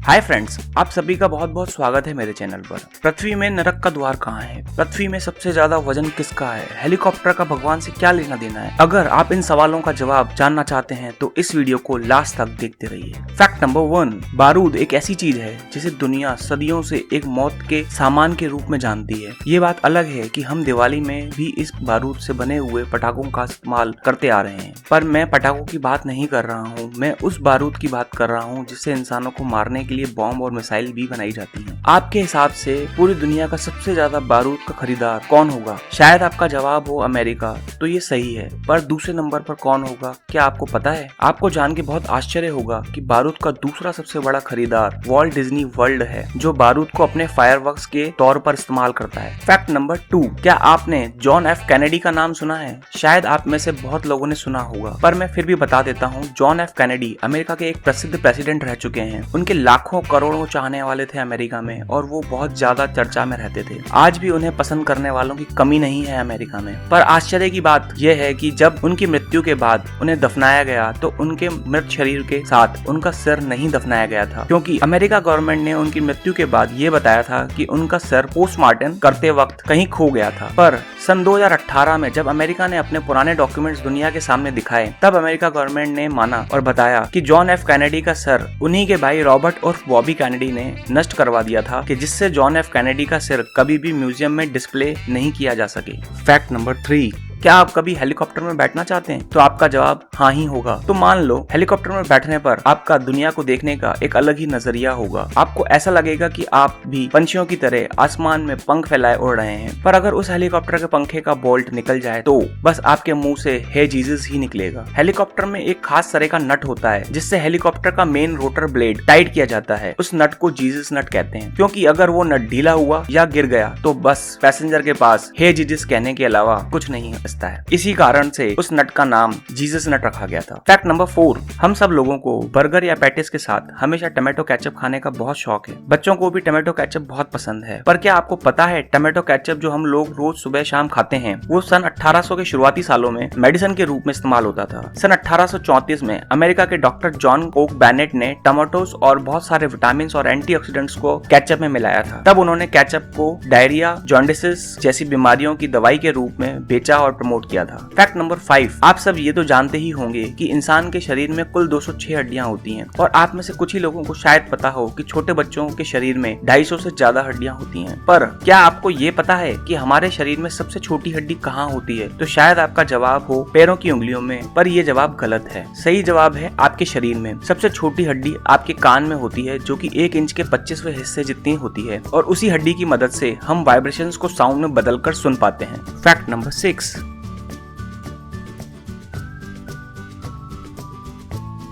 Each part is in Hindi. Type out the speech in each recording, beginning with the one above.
हाय फ्रेंड्स, आप सभी का बहुत बहुत स्वागत है मेरे चैनल पर। पृथ्वी में नरक का द्वार कहाँ है? पृथ्वी में सबसे ज्यादा वजन किसका है? हेलीकॉप्टर का भगवान से क्या लेना देना है? अगर आप इन सवालों का जवाब जानना चाहते हैं तो इस वीडियो को लास्ट तक देखते रहिए। फैक्ट नंबर 1, बारूद एक ऐसी चीज है जिसे दुनिया सदियों से एक मौत के सामान के रूप में जानती है। ये बात अलग है कि हम दिवाली में भी इस बारूद से बने हुए पटाखों का इस्तेमाल करते आ रहे हैं, पर मैं पटाखों की बात नहीं कर रहा हूँ। मैं उस बारूद की बात कर रहा हूँ जिससे इंसानों को मारने के लिए बॉम्ब और मिसाइल भी बनाई जाती हैं। आपके हिसाब से पूरी दुनिया का सबसे ज्यादा बारूद का खरीदार कौन होगा? शायद आपका जवाब हो अमेरिका, तो ये सही है, पर दूसरे नंबर पर कौन होगा क्या आपको पता है? आपको जान के बहुत आश्चर्य होगा कि बारूद का दूसरा सबसे बड़ा खरीदार वॉल्ट डिज्नी वर्ल्ड है, जो बारूद को अपने फायरवर्क्स के तौर पर इस्तेमाल करता है। फैक्ट नंबर 2, क्या आपने जॉन एफ कैनेडी का नाम सुना है? शायद आप में से बहुत लोगों ने सुना होगा, पर मैं फिर भी बता देता हूँ। जॉन एफ कैनेडी अमेरिका के एक प्रसिद्ध प्रेसिडेंट रह चुके हैं। उनके लाखों करोड़ों चाहने वाले थे अमेरिका में और वो बहुत ज्यादा चर्चा में रहते थे। आज भी उन्हें पसंद करने वालों की कमी नहीं है अमेरिका में। पर आश्चर्य की बात यह है कि जब उनकी मृत्यु के बाद उन्हें दफनाया गया तो उनके मृत शरीर के साथ उनका सिर नहीं दफनाया गया था, क्योंकि अमेरिका गवर्नमेंट ने उनकी मृत्यु के बाद ये बताया था कि उनका सिर पोस्टमार्टम करते वक्त कहीं खो गया था। पर सन 2018 में जब अमेरिका ने अपने पुराने डॉक्यूमेंट्स दुनिया के सामने दिखाए, तब अमेरिका गवर्नमेंट ने माना और बताया कि जॉन एफ कैनेडी का सिर उन्हीं के भाई रॉबर्ट और बॉबी कैनेडी ने नष्ट करवा दिया था, कि जिससे जॉन एफ कैनेडी का सिर कभी भी म्यूजियम में डिस्प्ले नहीं किया जा सके। फैक्ट नंबर 3, क्या आप कभी हेलीकॉप्टर में बैठना चाहते हैं? तो आपका जवाब हाँ ही होगा। तो मान लो हेलीकॉप्टर में बैठने पर आपका दुनिया को देखने का एक अलग ही नजरिया होगा। आपको ऐसा लगेगा कि आप भी पंछियों की तरह आसमान में पंख फैलाए उड़ रहे हैं। पर अगर उस हेलीकॉप्टर के पंखे का बोल्ट निकल जाए तो बस आपके मुंह से हे जीसस ही निकलेगा। हेलीकॉप्टर में एक खास तरह का नट होता है जिससे हेलीकॉप्टर का मेन रोटर ब्लेड टाइट किया जाता है। उस नट को जीसस नट कहते हैं, क्योंकि अगर वो नट ढीला हुआ या गिर गया तो बस पैसेंजर के पास हे जीसस कहने के अलावा कुछ नहीं है। इसी कारण से उस नट का नाम जीसस नट रखा गया था। फैक्ट नंबर 4, हम सब लोगों को बर्गर या पैटिस के साथ हमेशा टमाटो केचप खाने का बहुत शौक है। बच्चों को भी टमाटो केचप बहुत पसंद है। पर क्या आपको पता है टमाटो केचप जो हम लोग रोज सुबह शाम खाते हैं वो सन 1800 के शुरुआती सालों में मेडिसिन के रूप में इस्तेमाल होता था। सन 1834 में अमेरिका के डॉक्टर जॉन ओक बेनेट ने टमाटोस और बहुत सारे विटामिन और एंटीऑक्सीडेंट्स को केचप में मिलाया था। तब उन्होंने केचप को डायरिया, जॉन्डिस जैसी बीमारियों की दवाई के रूप में बेचा और प्रमोट किया था। फैक्ट नंबर 5, आप सब ये तो जानते ही होंगे कि इंसान के शरीर में कुल 206 हड्डियां होती हैं, और आप में से कुछ ही लोगों को शायद पता हो कि छोटे बच्चों के शरीर में 250 से ज्यादा हड्डियां होती हैं। पर क्या आपको ये पता है कि हमारे शरीर में सबसे छोटी हड्डी कहाँ होती है? तो शायद आपका जवाब हो पैरों की उंगलियों में, पर यह जवाब गलत है। सही जवाब है आपके शरीर में सबसे छोटी हड्डी आपके कान में होती है, जो कि 1 इंच के 25वें हिस्से जितनी होती है, और उसी हड्डी की मदद से हम वाइब्रेशंस को साउंड में बदलकर सुन पाते हैं। फैक्ट नंबर 6,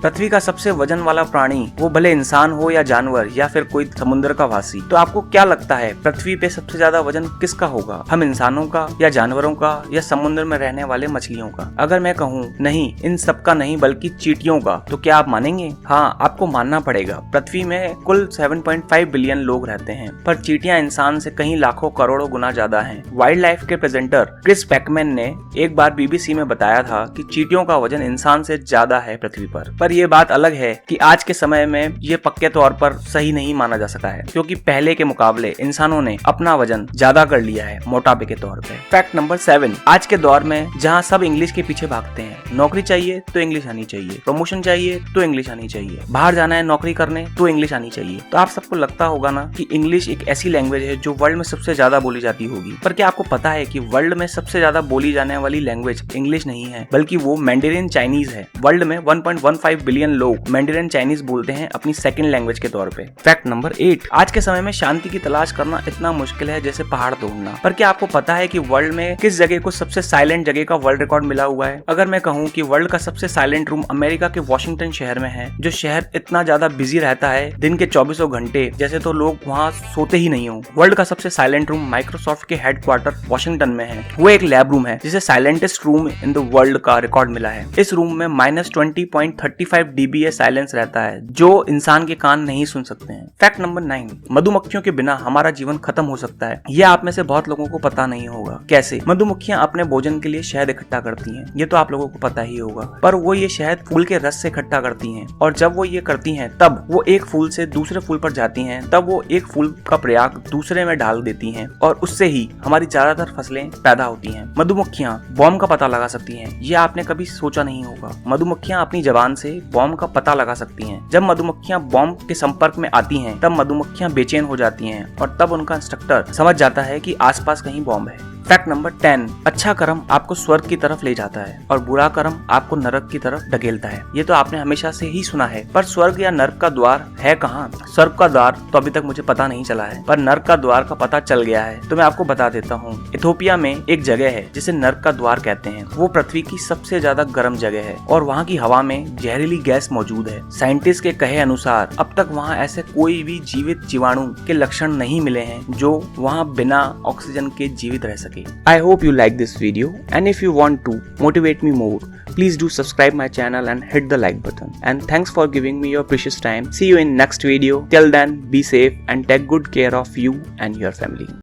पृथ्वी का सबसे वजन वाला प्राणी, वो भले इंसान हो या जानवर या फिर कोई समुद्र का वासी, तो आपको क्या लगता है पृथ्वी पे सबसे ज्यादा वजन किसका होगा? हम इंसानों का या जानवरों का या समुद्र में रहने वाले मछलियों का? अगर मैं कहूँ नहीं, इन सब का नहीं बल्कि चींटियों का, तो क्या आप मानेंगे? हाँ, आपको मानना पड़ेगा। पृथ्वी में कुल 7.5 बिलियन लोग रहते हैं, पर चींटियां इंसान से कहीं लाखों करोड़ों गुना ज्यादा हैं। वाइल्ड लाइफ के प्रेजेंटर क्रिस पैकमैन ने एक बार BBC में बताया था कि चींटियों का वजन इंसान से ज्यादा है पृथ्वी पर ये बात अलग है कि आज के समय में ये पक्के तौर पर सही नहीं माना जा सकता है, क्योंकि पहले के मुकाबले इंसानों ने अपना वजन ज्यादा कर लिया है मोटापे के तौर पे। फैक्ट नंबर 7, आज के दौर में जहाँ सब इंग्लिश के पीछे भागते हैं, नौकरी चाहिए तो इंग्लिश आनी चाहिए, प्रमोशन चाहिए तो इंग्लिश आनी चाहिए, बाहर जाना है नौकरी करने तो इंग्लिश आनी चाहिए, तो आप सबको लगता होगा ना कि इंग्लिश एक ऐसी लैंग्वेज है जो वर्ल्ड में सबसे ज्यादा बोली जाती होगी। पर क्या आपको पता है कि वर्ल्ड में सबसे ज्यादा बोली जाने वाली लैंग्वेज इंग्लिश नहीं है, बल्कि वो मैंडेरिन चाइनीज है। वर्ल्ड में 1.15 बिलियन लोग मैंडेरिन चाइनीज बोलते हैं अपनी सेकंड लैंग्वेज के तौर पे। फैक्ट नंबर 8, आज के समय में शांति की तलाश करना इतना मुश्किल है जैसे पहाड़ तोड़ना। पर क्या आपको पता है कि वर्ल्ड में किस जगह को सबसे साइलेंट जगह का वर्ल्ड रिकॉर्ड मिला हुआ है? अगर मैं कहूँ कि वर्ल्ड का सबसे साइलेंट रूम अमेरिका के वॉशिंगटन शहर में है, जो शहर इतना ज्यादा बिजी रहता है दिन के 24 घंटे जैसे तो लोग वहाँ सोते ही नहीं हो। वर्ल्ड का सबसे साइलेंट रूम माइक्रोसॉफ्ट के हेडक्वार्टर वॉशिंगटन में है। वो एक लैब रूम है जिसे साइलेंटेस्ट रूम इन द वर्ल्ड का रिकॉर्ड मिला है। इस रूम में -20.35 25 dBA साइलेंस रहता है जो इंसान के कान नहीं सुन सकते हैं। फैक्ट नंबर 9, मधुमक्खियों के बिना हमारा जीवन खत्म हो सकता है। यह आप में से बहुत लोगों को पता नहीं होगा। कैसे? मधुमक्खियां अपने भोजन के लिए शहद इकट्ठा करती हैं, ये तो आप लोगों को पता ही होगा, पर वो ये शहद फूल के रस से इकट्ठा करती हैं, और जब वो ये करती हैं तब वो एक फूल से दूसरे फूल पर जाती हैं, तब वो एक फूल का प्रयाग दूसरे में डाल देती हैं और उससे ही हमारी ज्यादातर फसलें पैदा होती हैं। मधुमक्खियां बॉम्ब का पता लगा सकती हैं, ये आपने कभी सोचा नहीं होगा। मधुमक्खियां अपनी जबान से बॉम्ब का पता लगा सकती हैं। जब मधुमक्खियां बॉम्ब के संपर्क में आती हैं तब मधुमक्खियां बेचैन हो जाती हैं और तब उनका इंस्ट्रक्टर समझ जाता है कि आसपास कहीं बॉम्ब है। फैक्ट नंबर 10, अच्छा कर्म आपको स्वर्ग की तरफ ले जाता है और बुरा कर्म आपको नरक की तरफ ढकेलता है। ये तो आपने हमेशा से ही सुना है, पर स्वर्ग या नरक का द्वार है कहाँ? स्वर्ग का द्वार तो अभी तक मुझे पता नहीं चला है, पर नरक का द्वार का पता चल गया है, तो मैं आपको बता देता हूँ। इथोपिया में एक जगह है जिसे नरक का द्वार कहते हैं। वो पृथ्वी की सबसे ज्यादा गर्म जगह है और वहाँ की हवा में जहरीली गैस मौजूद है। साइंटिस्ट के कहे अनुसार अब तक वहाँ ऐसे कोई भी जीवित जीवाणु के लक्षण नहीं मिले हैं जो वहाँ बिना ऑक्सीजन के जीवित रह सके। I hope you like this video, and if you want to motivate me more, please do subscribe my channel and hit the like button. And thanks for giving me your precious time. See you in next video. Till then, be safe and take good care of you and your family.